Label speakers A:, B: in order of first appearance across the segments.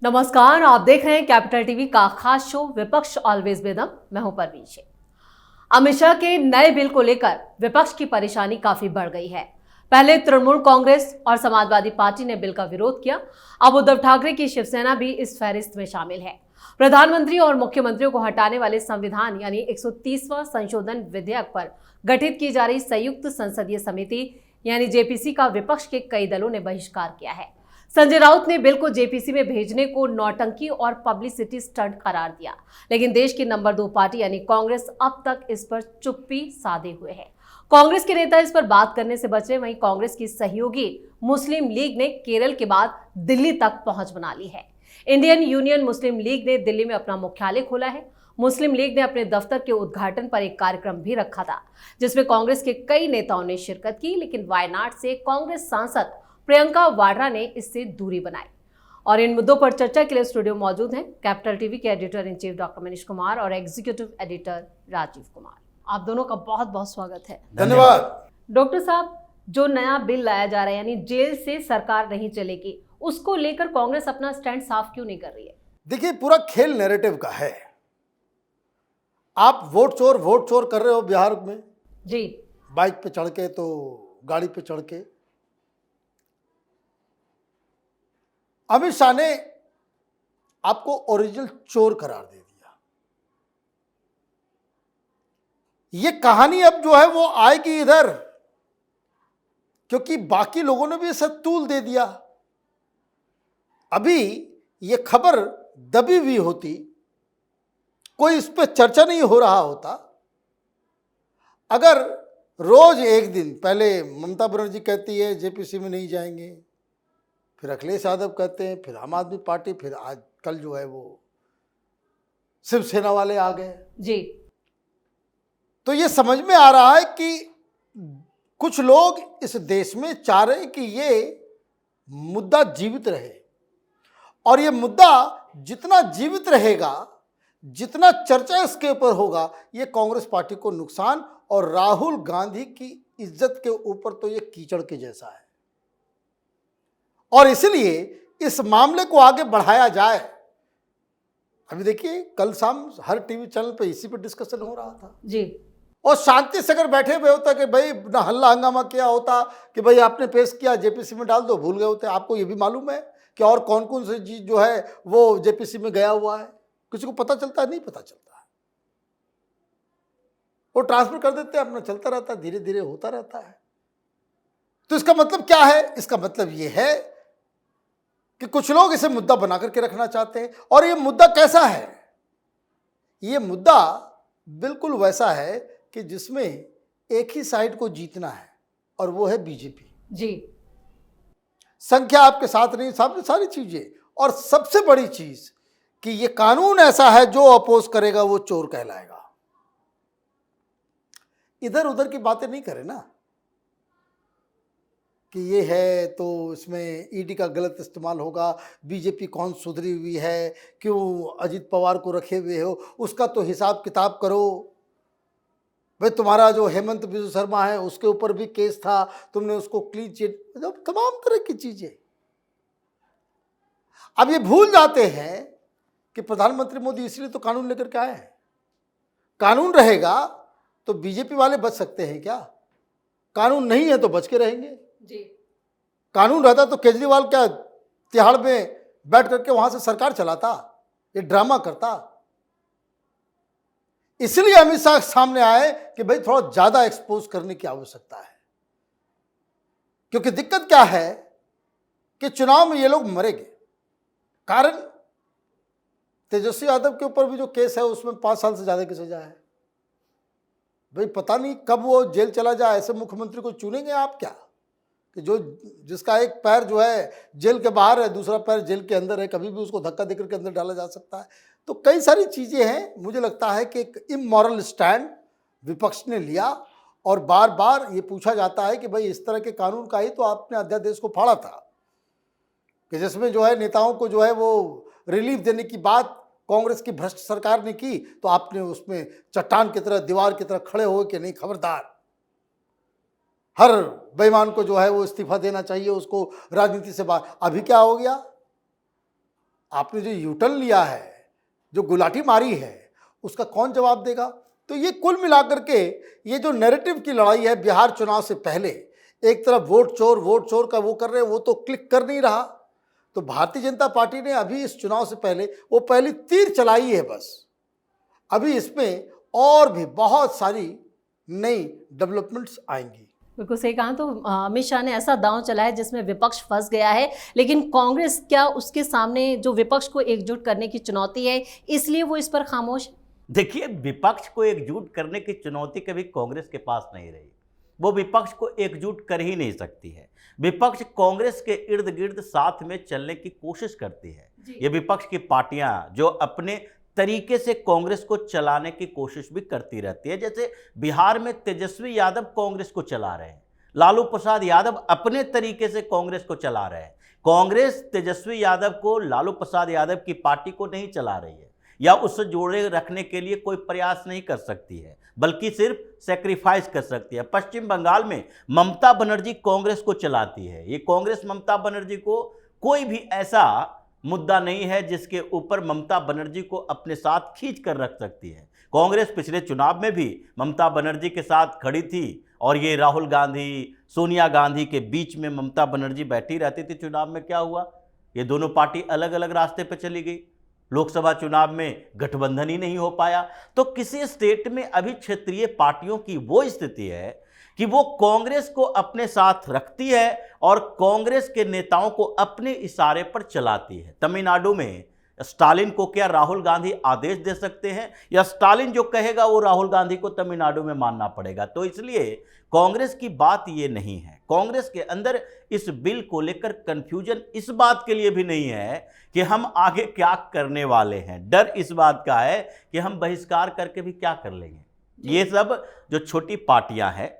A: नमस्कार, आप देख रहे हैं कैपिटल टीवी का खास शो विपक्ष ऑलवेज बेदम। मैं हूं परवीन शेख। अमित शाह के नए बिल को लेकर विपक्ष की परेशानी काफी बढ़ गई है। पहले तृणमूल कांग्रेस और समाजवादी पार्टी ने बिल का विरोध किया। अब उद्धव ठाकरे की शिवसेना भी इस फहरिस्त में शामिल है। प्रधानमंत्री और मुख्यमंत्रियों को हटाने वाले संविधान यानी 130वां संशोधन विधेयक पर गठित की जा रही संयुक्त संसदीय समिति यानी जेपीसी का विपक्ष के कई दलों ने बहिष्कार किया है। संजय राउत ने बिल को जेपीसी में भेजने को नौटंकी और पब्लिसिटी स्टंट करार दिया, लेकिन देश की नंबर 2 पार्टी यानी कांग्रेस अब तक इस पर चुप्पी साधे हुए है। कांग्रेस के नेता इस पर बात करने से बचे, वहीं कांग्रेस की सहयोगी मुस्लिम लीग ने केरल के बाद दिल्ली तक पहुंच बना ली है। इंडियन यूनियन मुस्लिम लीग ने दिल्ली में अपना मुख्यालय खोला है। मुस्लिम लीग ने अपने दफ्तर के उद्घाटन पर एक कार्यक्रम भी रखा था, जिसमें कांग्रेस के कई नेताओं ने शिरकत की, लेकिन वायनाड से कांग्रेस सांसद प्रियंका वाड्रा ने इससे दूरी बनाई। और इन मुद्दों पर चर्चा के लिए स्टूडियो मौजूद हैं कैपिटल टीवी के editor in chief doctor Manish Kumar और एग्जीक्यूटिव एडिटर राजीव कुमार। आप दोनों का बहुत बहुत स्वागत है।
B: धन्यवाद।
A: डॉक्टर साहब, जो नया बिल लाया जा रहा है यानी जेल से सरकार नहीं चलेगी, उसको लेकर कांग्रेस अपना स्टैंड साफ क्यों नहीं कर रही है?
B: देखिए, पूरा खेल नैरेटिव का है। आप वोट चोर कर रहे हो बिहार में
A: जी,
B: बाइक पे चढ़ के, तो गाड़ी पे चढ़ के। अमित शाह ने आपको ओरिजिनल चोर करार दे दिया। ये कहानी अब जो है वो आएगी इधर, क्योंकि बाकी लोगों ने भी इसे तूल दे दिया। अभी ये खबर दबी हुई होती, कोई इस पर चर्चा नहीं हो रहा होता, अगर रोज एक दिन पहले ममता बनर्जी कहती है जेपीसी में नहीं जाएंगे, फिर अखिलेश यादव कहते हैं, फिर आम आदमी पार्टी, फिर आज कल जो है वो शिवसेना वाले आ गए
A: जी।
B: तो ये समझ में आ रहा है कि कुछ लोग इस देश में चाह रहे हैं कि ये मुद्दा जीवित रहे, और ये मुद्दा जितना जीवित रहेगा, जितना चर्चा इसके ऊपर होगा, ये कांग्रेस पार्टी को नुकसान, और राहुल गांधी की इज्जत के ऊपर तो ये कीचड़ के जैसा है। और इसलिए इस मामले को आगे बढ़ाया जाए। अभी देखिए, कल शाम हर टीवी चैनल पे इसी पे डिस्कशन हो रहा था
A: जी।
B: और शांति से अगर बैठे हुए होता कि भाई ना हल्ला हंगामा किया होता कि भाई आपने पेश किया जेपीसी में डाल दो, भूल गए होते। आपको ये भी मालूम है कि और कौन कौन सी चीज जो है वो जेपीसी में गया हुआ है? किसी को पता चलता है? नहीं पता चलता है। वो ट्रांसफर कर देते हैं, अपना चलता रहता है, धीरे धीरे होता रहता है। तो इसका मतलब क्या है? इसका मतलब ये है कि कुछ लोग इसे मुद्दा बना करके रखना चाहते हैं। और ये मुद्दा कैसा है? ये मुद्दा बिल्कुल वैसा है कि जिसमें एक ही साइड को जीतना है, और वो है बीजेपी।
A: जी।
B: संख्या आपके साथ नहीं, सामने सारी चीजें, और सबसे बड़ी चीज कि ये कानून ऐसा है जो अपोज करेगा वो चोर कहलाएगा। इधर उधर की बातें नहीं करें ना कि ये है तो इसमें ईडी का गलत इस्तेमाल होगा, बीजेपी कौन सुधरी हुई है, क्यों अजित पवार को रखे हुए हो, उसका तो हिसाब किताब करो। भाई तुम्हारा जो हेमंत बिस्वा शर्मा है उसके ऊपर भी केस था, तुमने उसको क्लीन चिट, मतलब तमाम तरह की चीजें। अब ये भूल जाते हैं कि प्रधानमंत्री मोदी इसलिए तो कानून लेकर के आए हैं। कानून रहेगा तो बीजेपी वाले बच सकते हैं क्या? कानून नहीं है तो बच के रहेंगे।
A: जी।
B: कानून रहता तो केजरीवाल क्या तिहाड़ में बैठ करके वहां से सरकार चलाता? ये ड्रामा करता। इसलिए अमित शाह सामने आए कि भाई थोड़ा ज्यादा एक्सपोज करने की आवश्यकता है, क्योंकि दिक्कत क्या है कि चुनाव में ये लोग मरेंगे। कारण तेजस्वी यादव के ऊपर भी जो केस है उसमें 5 साल से ज्यादा की सजा है। भाई पता नहीं कब वो जेल चला जाए। ऐसे मुख्यमंत्री को चुनेंगे आप क्या कि जो जिसका एक पैर जो है जेल के बाहर है, दूसरा पैर जेल के अंदर है, कभी भी उसको धक्का देकर के अंदर डाला जा सकता है। तो कई सारी चीजें हैं। मुझे लगता है कि एक इमोरल स्टैंड विपक्ष ने लिया, और बार बार ये पूछा जाता है कि भाई इस तरह के कानून का ही तो आपने अध्यादेश को फाड़ा था कि जिसमें जो है नेताओं को जो है वो रिलीफ देने की बात कांग्रेस की भ्रष्ट सरकार ने की, तो आपने उसमें चट्टान की तरह, दीवार की तरह खड़े हो कि नहीं, खबरदार, हर बेईमान को जो है वो इस्तीफा देना चाहिए, उसको राजनीति से बाहर। अभी क्या हो गया? आपने जो यूटर्न लिया है, जो गुलाटी मारी है, उसका कौन जवाब देगा? तो ये कुल मिलाकर के ये जो नैरेटिव की लड़ाई है बिहार चुनाव से पहले, एक तरफ वोट चोर का वो कर रहे हैं, वो तो क्लिक कर नहीं रहा। तो भारतीय जनता पार्टी ने अभी इस चुनाव से पहले वो पहली तीर चलाई है बस। अभी इसमें और भी बहुत सारी नई डेवलपमेंट्स आएंगी।
A: बिल्कुल सही कहा। तो अमित शाह ने ऐसा दांव चलाया जिसमें विपक्ष फंस गया है, लेकिन कांग्रेस क्या उसके सामने जो विपक्ष को एकजुट करने की चुनौती है, इसलिए वो इस पर खामोश?
C: देखिए, विपक्ष को एकजुट करने की चुनौती कभी कांग्रेस के पास नहीं रही। वो विपक्ष को एकजुट कर ही नहीं सकती है। विपक्ष कांग्रेस के इर्द गिर्द साथ में चलने की कोशिश करती है। ये विपक्ष की पार्टियां जो अपने तरीके से कांग्रेस को चलाने की कोशिश भी करती रहती है। जैसे बिहार में तेजस्वी यादव कांग्रेस को चला रहे हैं, लालू प्रसाद यादव अपने तरीके से कांग्रेस को चला रहे हैं। कांग्रेस तेजस्वी यादव को, लालू प्रसाद यादव की पार्टी को नहीं चला रही है या उससे जोड़े रखने के लिए कोई प्रयास नहीं कर सकती है, बल्कि सिर्फ सेक्रीफाइस कर सकती है। पश्चिम बंगाल में ममता बनर्जी कांग्रेस को चलाती है। ये कांग्रेस ममता बनर्जी को, कोई भी ऐसा मुद्दा नहीं है जिसके ऊपर ममता बनर्जी को अपने साथ खींच कर रख सकती है। कांग्रेस पिछले चुनाव में भी ममता बनर्जी के साथ खड़ी थी और ये राहुल गांधी, सोनिया गांधी के बीच में ममता बनर्जी बैठी रहती थी। चुनाव में क्या हुआ? ये दोनों पार्टी अलग अलग रास्ते पर चली गई। लोकसभा चुनाव में गठबंधन ही नहीं हो पाया। तो किसी स्टेट में अभी क्षेत्रीय पार्टियों की वो स्थिति है कि वो कांग्रेस को अपने साथ रखती है और कांग्रेस के नेताओं को अपने इशारे पर चलाती है। तमिलनाडु में स्टालिन को क्या राहुल गांधी आदेश दे सकते हैं, या स्टालिन जो कहेगा वो राहुल गांधी को तमिलनाडु में मानना पड़ेगा? तो इसलिए कांग्रेस की बात ये नहीं है। कांग्रेस के अंदर इस बिल को लेकर कंफ्यूजन इस बात के लिए भी नहीं है कि हम आगे क्या करने वाले हैं। डर इस बात का है कि हम बहिष्कार करके भी क्या कर लेंगे। ये सब जो छोटी पार्टियां हैं,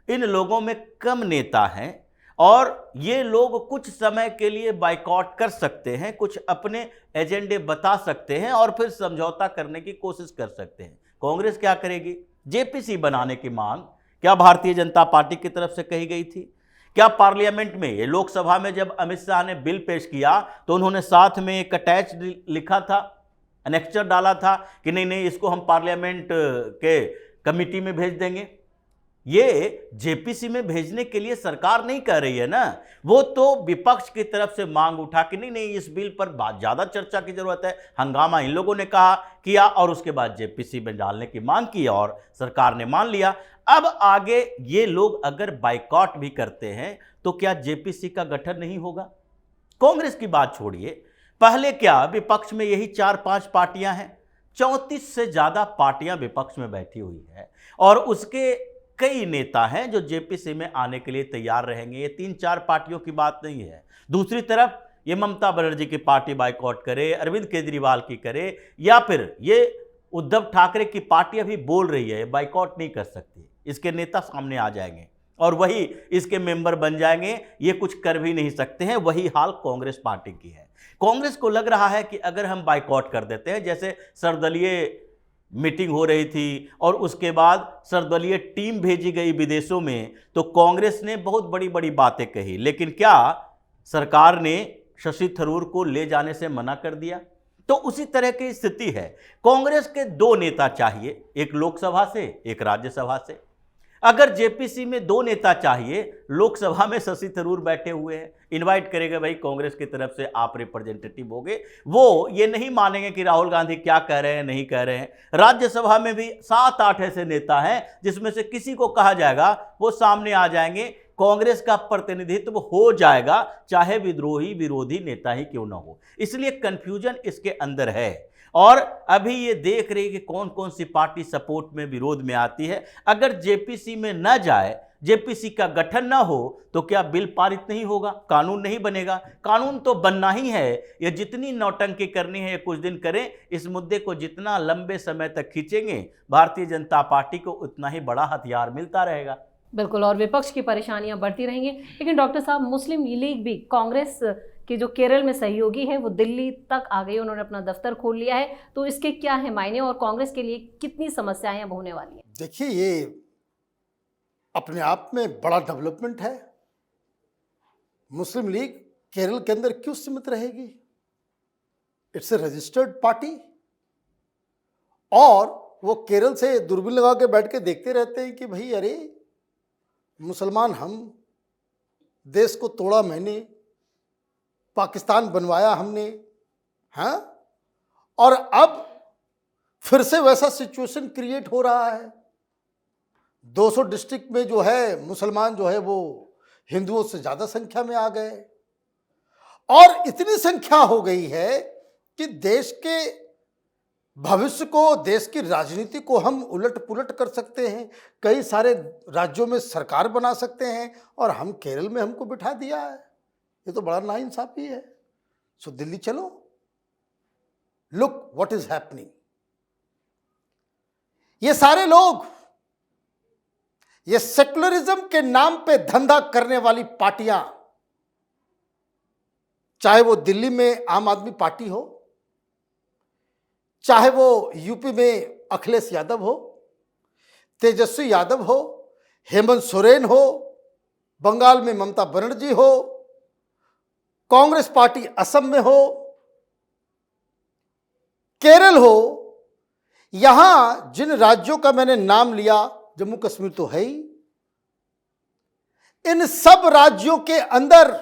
C: इन लोगों में कम नेता हैं और ये लोग कुछ समय के लिए बाइकआउट कर सकते हैं, कुछ अपने एजेंडे बता सकते हैं और फिर समझौता करने की कोशिश कर सकते हैं। कांग्रेस क्या करेगी? जेपीसी बनाने की मांग क्या भारतीय जनता पार्टी की तरफ से कही गई थी? क्या पार्लियामेंट में, ये लोकसभा में जब अमित शाह ने बिल पेश किया तो उन्होंने साथ में एक अटैच लिखा था, एनेक्चर डाला था कि नहीं नहीं इसको हम पार्लियामेंट के कमिटी में भेज देंगे? ये जेपीसी में भेजने के लिए सरकार नहीं कह रही है ना, वो तो विपक्ष की तरफ से मांग उठा कि नहीं नहीं इस बिल पर ज्यादा चर्चा की जरूरत है, हंगामा इन लोगों ने कहा किया और उसके बाद जेपीसी में डालने की मांग की और सरकार ने मान लिया। अब आगे ये लोग अगर बाइकआउट भी करते हैं तो क्या जेपीसी का गठन नहीं होगा? कांग्रेस की बात छोड़िए, पहले क्या विपक्ष में यही 4-5 पार्टियां हैं, 34 से ज्यादा पार्टियां विपक्ष में बैठी हुई है और उसके कई नेता हैं जो जेपीसी में आने के लिए तैयार रहेंगे। ये 3-4 पार्टियों की बात नहीं है। दूसरी तरफ ये ममता बनर्जी की पार्टी बाइकआउट करे, अरविंद केजरीवाल की करे, या फिर ये उद्धव ठाकरे की पार्टी अभी बोल रही है बाइकआउट नहीं कर सकती, इसके नेता सामने आ जाएंगे और वही इसके मेंबर बन जाएंगे। ये कुछ कर भी नहीं सकते हैं। वही हाल कांग्रेस पार्टी की है। कांग्रेस को लग रहा है कि अगर हम बाइकआउट कर देते हैं, जैसे सर्वदलीय मीटिंग हो रही थी और उसके बाद सर्वदलीय टीम भेजी गई विदेशों में, तो कांग्रेस ने बहुत बड़ी बड़ी बातें कही, लेकिन क्या सरकार ने शशि थरूर को ले जाने से मना कर दिया? तो उसी तरह की स्थिति है। कांग्रेस के 2 नेता चाहिए, एक लोकसभा से एक राज्यसभा से। अगर जेपीसी में 2 नेता चाहिए, लोकसभा में शशि थरूर बैठे हुए हैं, इनवाइट करेगा भाई कांग्रेस की तरफ से आप रिप्रेजेंटेटिव होगे, वो ये नहीं मानेंगे कि राहुल गांधी क्या कह रहे हैं नहीं कह रहे हैं। राज्यसभा में भी 7-8 ऐसे नेता हैं जिसमें से किसी को कहा जाएगा वो सामने आ जाएंगे, कांग्रेस का प्रतिनिधित्व हो जाएगा, चाहे विद्रोही विरोधी नेता ही क्यों ना हो। इसलिए कंफ्यूजन इसके अंदर है और अभी ये देख रही है कि कौन कौन सी पार्टी सपोर्ट में विरोध में आती है। अगर जेपीसी में न जाए, जेपीसी का गठन ना हो, तो क्या बिल पारित नहीं होगा, कानून नहीं बनेगा? कानून तो बनना ही है। ये जितनी नौटंकी करनी है ये कुछ दिन करें, इस मुद्दे को जितना लंबे समय तक खींचेंगे भारतीय जनता पार्टी को उतना ही बड़ा हथियार मिलता रहेगा।
A: बिल्कुल, और विपक्ष की परेशानियां बढ़ती रहेंगी। लेकिन डॉक्टर साहब, मुस्लिम लीग भी कांग्रेस की जो केरल में सहयोगी है वो दिल्ली तक आ गई, उन्होंने अपना दफ्तर खोल लिया है, तो इसके क्या है मायने और कांग्रेस के लिए कितनी समस्याएं अब होने वाली हैं?
B: देखिए, ये अपने आप में बड़ा डेवलपमेंट है। मुस्लिम लीग केरल के अंदर क्यों सीमित रहेगी? इट्स ए रजिस्टर्ड पार्टी, और वो केरल से दूरबीन लगा के बैठ के देखते रहते हैं कि भाई अरे मुसलमान हम, देश को तोड़ा मैंने, पाकिस्तान बनवाया हमने, हाँ, और अब फिर से वैसा सिचुएशन क्रिएट हो रहा है। 200 डिस्ट्रिक्ट में जो है मुसलमान जो है वो हिंदुओं से ज्यादा संख्या में आ गए, और इतनी संख्या हो गई है कि देश के भविष्य को, देश की राजनीति को हम उलट पुलट कर सकते हैं, कई सारे राज्यों में सरकार बना सकते हैं, और हम केरल में हमको बिठा दिया है। ये तो बड़ा नाइंसाफी है। सो दिल्ली चलो, लुक व्हाट इज हैपनिंग। ये सारे लोग, ये सेक्युलरिज्म के नाम पे धंधा करने वाली पार्टियां, चाहे वो दिल्ली में आम आदमी पार्टी हो, चाहे वो यूपी में अखिलेश यादव हो, तेजस्वी यादव हो, हेमंत सोरेन हो, बंगाल में ममता बनर्जी हो, कांग्रेस पार्टी असम में हो, केरल हो, यहां जिन राज्यों का मैंने नाम लिया, जम्मू कश्मीर तो है ही, इन सब राज्यों के अंदर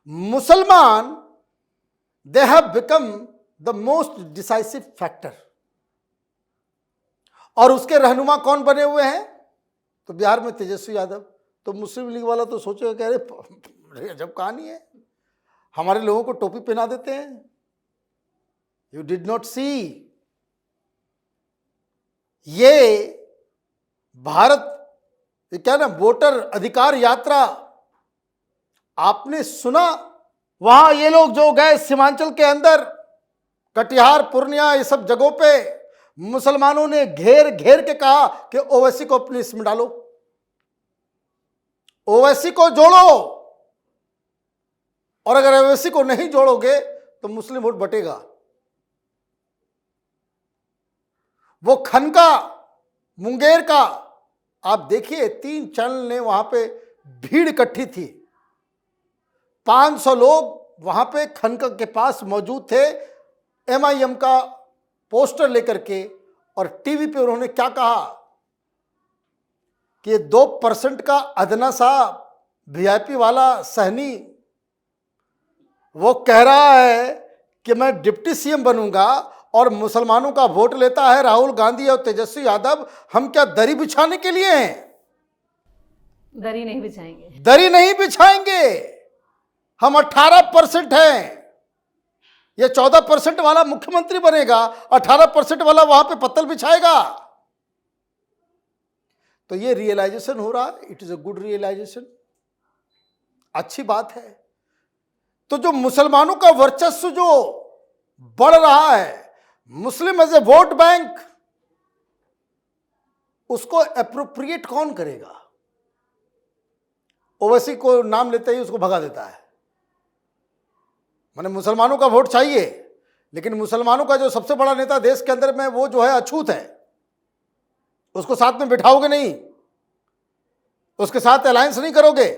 B: मुसलमान they have become the most decisive factor. और उसके रहनुमा कौन बने हुए हैं? तो बिहार में तेजस्वी यादव। तो मुस्लिम लीग वाला तो सोचेगा कह रहे अजब कहानी है, हमारे लोगों को टोपी पहना देते हैं। यू डिड नॉट सी, ये भारत, ये क्या ना, वोटर अधिकार यात्रा आपने सुना? वहां ये लोग जो गए सीमांचल के अंदर, कटिहार, पूर्णिया, ये सब जगहों पे मुसलमानों ने घेर घेर के कहा कि ओवैसी को अपनी लिस्ट में डालो, ओवैसी को जोड़ो, और अगर ओवैसी को नहीं जोड़ोगे तो मुस्लिम वोट बटेगा। वो खनका, मुंगेर का आप देखिए, 3 चैनल ने वहां पे भीड़ इकट्ठी थी, 500 लोग वहां पे खनका के पास मौजूद थे, MIM का पोस्टर लेकर के, और टीवी पे उन्होंने क्या कहा कि 2% का अदना सा VIP वाला सहनी, वो कह रहा है कि मैं डिप्टी CM बनूंगा, और मुसलमानों का वोट लेता है राहुल गांधी और तेजस्वी यादव। हम क्या दरी बिछाने के लिए हैं?
A: दरी नहीं बिछाएंगे,
B: दरी नहीं बिछाएंगे। हम 18% हैं, ये 14% वाला मुख्यमंत्री बनेगा, 18% वाला वहां पे पत्तल बिछाएगा। तो ये रियलाइजेशन हो रहा है। It is a good realisation, अच्छी बात है। तो जो मुसलमानों का वर्चस्व जो बढ़ रहा है, Muslim as a vote bank, उसको एप्रोप्रिएट कौन करेगा? ओवैसी को नाम लेते ही उसको भगा देता है। माने मुसलमानों का वोट चाहिए, लेकिन मुसलमानों का जो सबसे बड़ा नेता देश के अंदर में, वो जो है अछूत है, उसको साथ में बिठाओगे नहीं, उसके साथ अलायंस नहीं करोगे।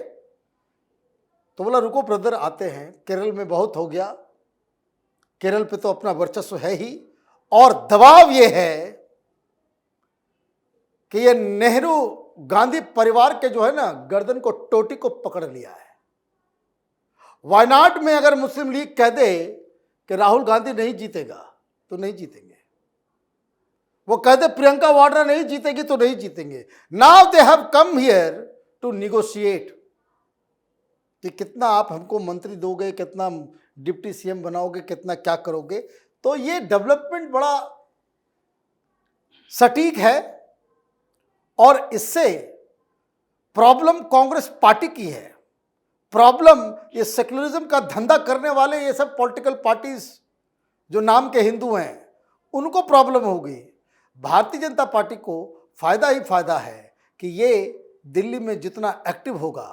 B: तो बोला रुको ब्रदर, आते हैं, केरल में बहुत हो गया, केरल पे तो अपना वर्चस्व है ही, और दबाव ये है कि ये नेहरू गांधी परिवार के जो है ना, गर्दन को, टोटी को पकड़ लिया है। वायनाड में अगर मुस्लिम लीग कह दे कि राहुल गांधी नहीं जीतेगा, तो नहीं जीतेंगे। वो कह दे प्रियंका वाड्रा नहीं जीतेगी, तो नहीं जीतेंगे। Now they have come here to negotiate कि कितना आप हमको मंत्री दोगे, कितना डिप्टी CM बनाओगे, कितना क्या करोगे। तो ये डेवलपमेंट बड़ा सटीक है, और इससे प्रॉब्लम कांग्रेस पार्टी की है। प्रॉब्लम ये सेक्युलरिज्म का धंधा करने वाले ये सब पॉलिटिकल पार्टीज जो नाम के हिंदू हैं, उनको प्रॉब्लम होगी। भारतीय जनता पार्टी को फायदा ही फायदा है कि ये दिल्ली में जितना एक्टिव होगा,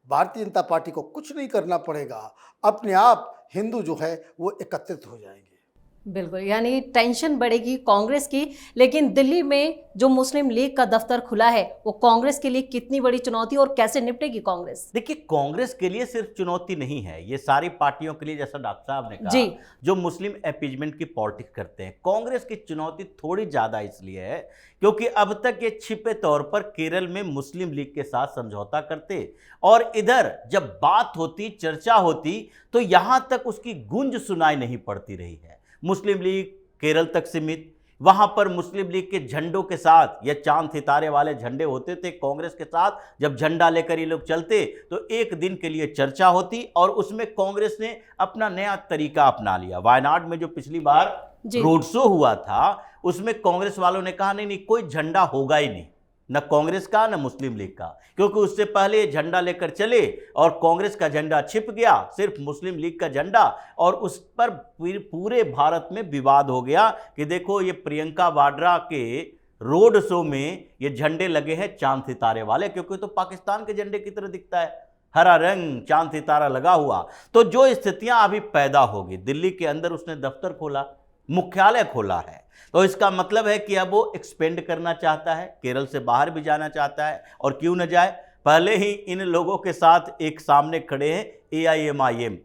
B: भारतीय जनता पार्टी को कुछ नहीं करना पड़ेगा, अपने आप हिंदू जो है वो एकत्रित हो जाएंगे।
A: बिल्कुल, यानी टेंशन बढ़ेगी कांग्रेस की। लेकिन दिल्ली में जो मुस्लिम लीग का दफ्तर खुला है वो कांग्रेस के लिए कितनी बड़ी चुनौती और कैसे निपटेगी कांग्रेस?
C: देखिए, कांग्रेस के लिए सिर्फ चुनौती नहीं है, ये सारी पार्टियों के लिए, जैसा डॉक्टर साहब ने
A: जी।
C: कहा, जो मुस्लिम अपीजमेंट की पॉलिटिक्स करते हैं। कांग्रेस की चुनौती थोड़ी ज्यादा इसलिए है क्योंकि अब तक ये छिपे तौर पर केरल में मुस्लिम लीग के साथ समझौता करते और इधर जब बात होती, चर्चा होती, तो यहां तक उसकी गूंज सुनाई नहीं पड़ती रही है। मुस्लिम लीग केरल तक सीमित, वहां पर मुस्लिम लीग के झंडों के साथ या चांद सितारे वाले झंडे होते थे कांग्रेस के साथ, जब झंडा लेकर ये लोग चलते तो एक दिन के लिए चर्चा होती और उसमें कांग्रेस ने अपना नया तरीका अपना लिया। वायनाड में जो पिछली बार रोड शो हुआ था उसमें कांग्रेस वालों ने कहा नहीं नहीं, कोई झंडा होगा ही नहीं, न कांग्रेस का न मुस्लिम लीग का, क्योंकि उससे पहले झंडा लेकर चले और कांग्रेस का झंडा छिप गया, सिर्फ मुस्लिम लीग का झंडा, और उस पर पूरे भारत में विवाद हो गया कि देखो ये प्रियंका वाड्रा के रोड शो में ये झंडे लगे हैं चांद सितारे वाले, क्योंकि तो पाकिस्तान के झंडे की तरह दिखता है, हरा रंग चांद सितारा लगा हुआ। तो जो स्थितियां अभी पैदा होगी, दिल्ली के अंदर उसने दफ्तर खोला, मुख्यालय खोला है, तो इसका मतलब है कि अब वो एक्सपेंड करना चाहता है, केरल से बाहर भी जाना चाहता है। और क्यों न जाए, पहले ही इन लोगों के साथ एक सामने खड़े हैं AIMIM,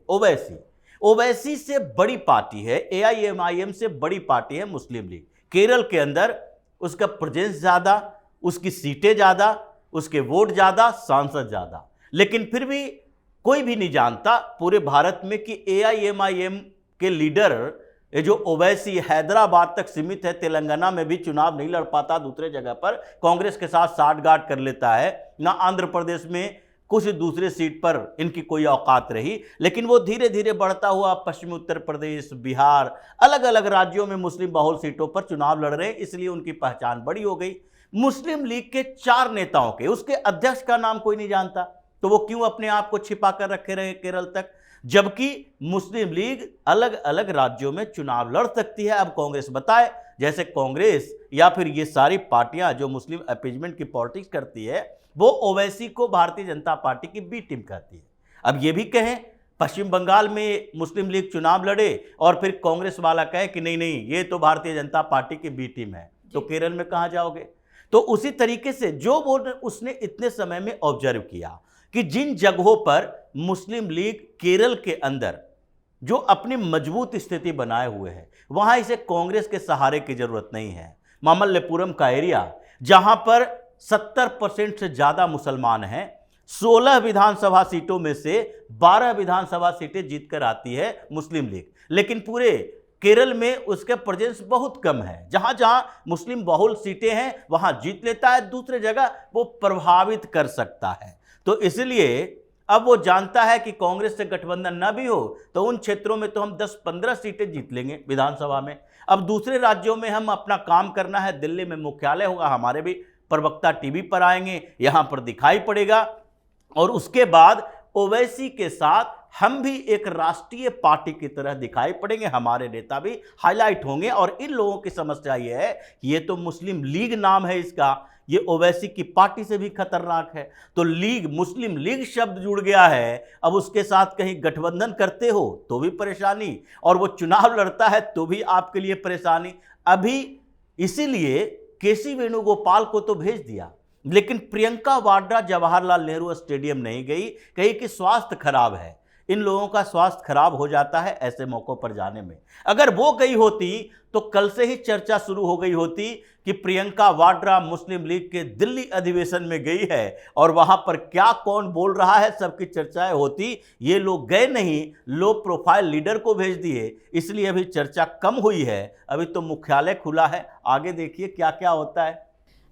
C: ओवैसी से बड़ी पार्टी है, AIMIM से बड़ी पार्टी है मुस्लिम लीग। केरल के अंदर उसका प्रेजेंस ज़्यादा, उसकी सीटें ज़्यादा, उसके वोट ज़्यादा, सांसद ज़्यादा, लेकिन फिर भी कोई भी नहीं जानता पूरे भारत में कि AIMIM के लीडर ये जो ओवैसी हैदराबाद तक सीमित है, तेलंगाना में भी चुनाव नहीं लड़ पाता, दूसरे जगह पर कांग्रेस के साथ साठगांठ कर लेता है, ना आंध्र प्रदेश में कुछ दूसरे सीट पर इनकी कोई औकात रही, लेकिन वो धीरे धीरे बढ़ता हुआ पश्चिमी उत्तर प्रदेश, बिहार, अलग अलग राज्यों में मुस्लिम बहुल सीटों पर चुनाव लड़ रहे हैं, इसलिए उनकी पहचान बड़ी हो गई। मुस्लिम लीग के 4 नेताओं के, उसके अध्यक्ष का नाम कोई नहीं जानता, तो वो क्यों अपने आप को छिपा कर रखे रहे केरल तक, जबकि मुस्लिम लीग अलग अलग राज्यों में चुनाव लड़ सकती है। अब कांग्रेस बताए, जैसे कांग्रेस या फिर ये सारी पार्टियां जो मुस्लिम अपीजमेंट की पॉलिटिक्स करती है, वो ओवैसी को भारतीय जनता पार्टी की बी टीम कहती है। अब ये भी कहें पश्चिम बंगाल में मुस्लिम लीग चुनाव लड़े और फिर कांग्रेस वाला कहे कि नहीं नहीं ये तो भारतीय जनता पार्टी की बी टीम है, तो केरल में कहां जाओगे? तो उसी तरीके से जो वो उसने इतने समय में ऑब्जर्व किया कि जिन जगहों पर मुस्लिम लीग केरल के अंदर जो अपनी मजबूत स्थिति बनाए हुए है, वहां इसे कांग्रेस के सहारे की जरूरत नहीं है। मामल्लपुरम का एरिया जहां पर 70% से ज्यादा मुसलमान हैं, 16 विधानसभा सीटों में से 12 विधानसभा सीटें जीतकर आती है मुस्लिम लीग, लेकिन पूरे केरल में उसके प्रेजेंस बहुत कम है। जहां जहां मुस्लिम बहुल सीटें हैं वहां जीत लेता है, दूसरे जगह वो प्रभावित कर सकता है। तो इसलिए अब वो जानता है कि कांग्रेस से गठबंधन न भी हो तो उन क्षेत्रों में तो हम 10-15 सीटें जीत लेंगे विधानसभा में। अब दूसरे राज्यों में हम अपना काम करना है, दिल्ली में मुख्यालय होगा, हमारे भी प्रवक्ता टीवी पर आएंगे, यहां पर दिखाई पड़ेगा, और उसके बाद ओवैसी के साथ हम भी एक राष्ट्रीय पार्टी की तरह दिखाई पड़ेंगे, हमारे नेता भी हाईलाइट होंगे। और इन लोगों की समस्या ये है कि ये तो मुस्लिम लीग नाम है इसका, ये ओवैसी की पार्टी से भी खतरनाक है। तो लीग, मुस्लिम लीग शब्द जुड़ गया है, अब उसके साथ कहीं गठबंधन करते हो तो भी परेशानी, और वो चुनाव लड़ता है तो भी आपके लिए परेशानी। अभी इसीलिए केसी वेणुगोपाल को तो भेज दिया, लेकिन प्रियंका वाड्रा जवाहरलाल नेहरू स्टेडियम नहीं गई, कहीं कि स्वास्थ्य खराब है। इन लोगों का स्वास्थ्य खराब हो जाता है ऐसे मौकों पर जाने में। अगर वो गई होती तो कल से ही चर्चा शुरू हो गई होती कि प्रियंका वाड्रा मुस्लिम लीग के दिल्ली अधिवेशन में गई है और वहां पर क्या कौन बोल रहा है सबकी चर्चाएं होती। ये लोग गए नहीं, लो प्रोफाइल लीडर को भेज दिए, इसलिए अभी चर्चा कम हुई है। अभी तो मुख्यालय खुला है, आगे देखिए क्या क्या होता है।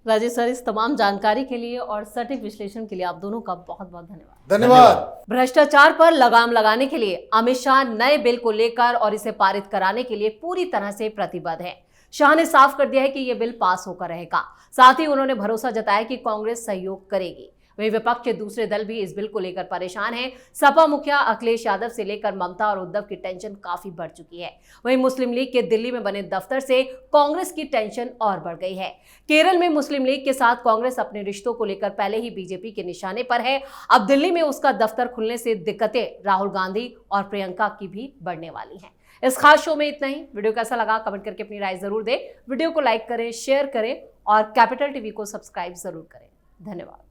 A: राजेश सर, इस तमाम जानकारी के लिए और सटीक विश्लेषण के लिए आप दोनों का बहुत बहुत धन्यवाद।
B: धन्यवाद।
A: भ्रष्टाचार पर लगाम लगाने के लिए अमित शाह नए बिल को लेकर और इसे पारित कराने के लिए पूरी तरह से प्रतिबद्ध है। शाह ने साफ कर दिया है कि यह बिल पास होकर रहेगा। साथ ही उन्होंने भरोसा जताया कि कांग्रेस सहयोग करेगी। वहीं विपक्ष के दूसरे दल भी इस बिल को लेकर परेशान हैं। सपा मुखिया अखिलेश यादव से लेकर ममता और उद्धव की टेंशन काफी बढ़ चुकी है। वहीं मुस्लिम लीग के दिल्ली में बने दफ्तर से कांग्रेस की टेंशन और बढ़ गई है। केरल में मुस्लिम लीग के साथ कांग्रेस अपने रिश्तों को लेकर पहले ही बीजेपी के निशाने पर है। अब दिल्ली में उसका दफ्तर खुलने से दिक्कतें राहुल गांधी और प्रियंका की भी बढ़ने वाली हैं। इस खास शो में इतना ही। वीडियो कैसा लगा कमेंट करके अपनी राय जरूर दें। वीडियो को लाइक करें, शेयर करें और कैपिटल टीवी को सब्सक्राइब जरूर करें। धन्यवाद।